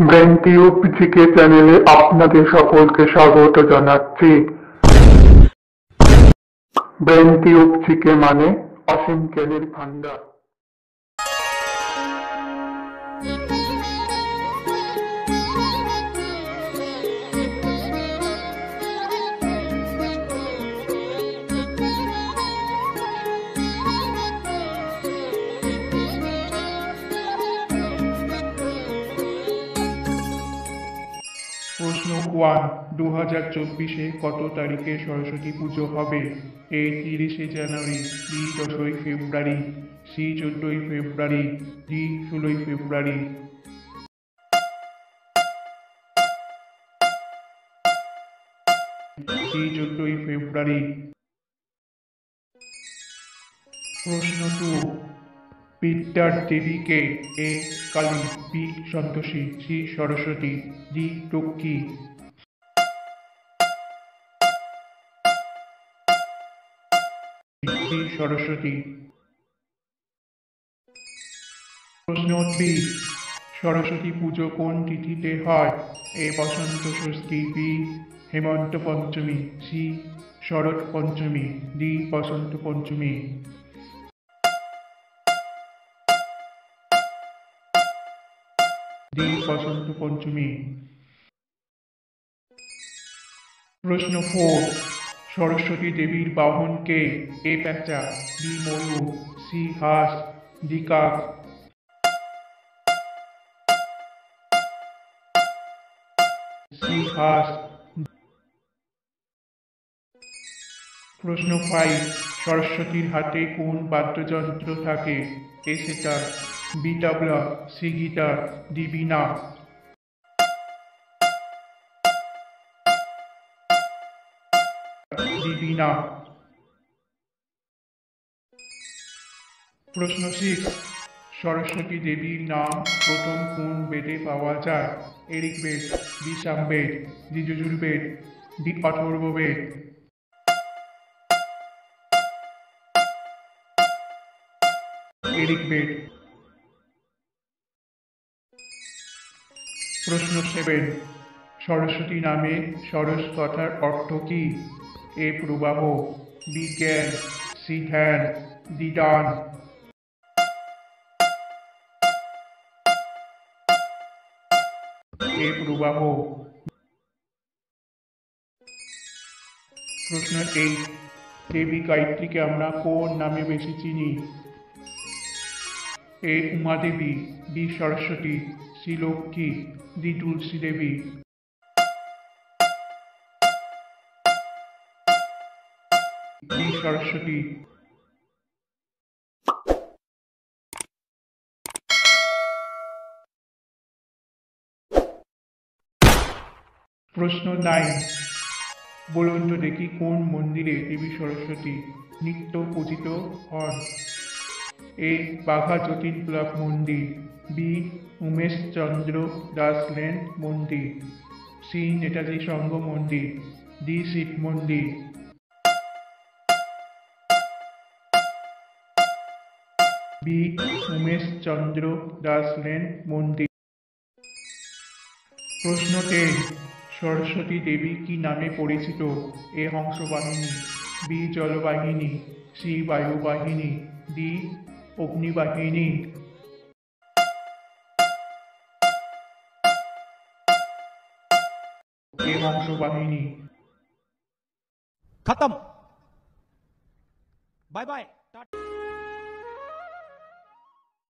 Brain tube GK চ্যানেলে আপনাদের সকলকে স্বাগত জানাচ্ছি। ব্রেন টিউব জিকে মানে অসীম জ্ঞানের ভান্ডার। প্রশ্ন 1, 2024-এ কত তারিখে সরস্বতী পুজো হবে? এ 30শে জানুয়ারি, বি 10ই ফেব্রুয়ারি, সি 14ই ফেব্রুয়ারি, ডি 16ই ফেব্রুয়ারি। সি 14ই ফেব্রুয়ারি। প্রশ্ন 2, বিদ্যার দেবীকে? A Kali, B Santoshi, C Saraswati, D Lakshmi. D Saraswati. প্রশ্ন 3, সরস্বতী পুজো কোন তিথিতে হয়? এ বসন্ত ষষ্ঠী, বি হেমন্ত পঞ্চমী, সি শরৎ পঞ্চমী, ডি বসন্ত পঞ্চমী। ডি বসন্ত পঞ্চমী। প্রশ্ন 4, সরস্বতী দেবীর বাহন কে? এ পেঁচা, বি ময়ূর, সি হাঁস, ডি কাক। সি হাঁস। প্রশ্ন 5, সরস্বতীর হাতে কোন বাদ্যযন্ত্র থাকে? এ সেতার, বি তবলা, সি গিটার, ডি বীণা। ডি বীণা। প্রশ্ন 6, সরস্বতী দেবীর নাম প্রথম কোন বেদে পাওয়া যায়? A Rigveda, B Samaveda, D Yajurveda, D Atharvaveda. A Rigveda. প্রশ্ন 7, সরস্বতী নামে সরস কথার অর্থ কি? এ প্রবাহ, বি জ্ঞান, সি ধ্যান, ডি দান। এ প্রবাহ। প্রশ্ন 8, দেবী গায়ত্রীকে আমরা কোন নামে বেশি চিনি? A Uma Devi, B Saraswati, C Lakshmi, D Tulsi Devi. D Saraswati. প্রশ্ন 9, বলুন তো দেখি কোন মন্দিরে দেবী সরস্বতী নিত্য পূজিত হন? এ বাঘা যতীন ক্লাব মন্দির, বি উমেশ চন্দ্র দাস লেন মন্দির, সি নেতাজি সংঘ মন্দির, ডি শিব মন্দির। বি উমেশ চন্দ্র দাস লেন মন্দির। প্রশ্ন 10, সরস্বতী দেবী কি নামে পরিচিত? এ হংসবাহিনী, বি জলবাহিনী, সি বায়ুবাহিনী, ডি অগ্নিবাহিনী। এ হংসবাহিনী। खत्म। Bye bye.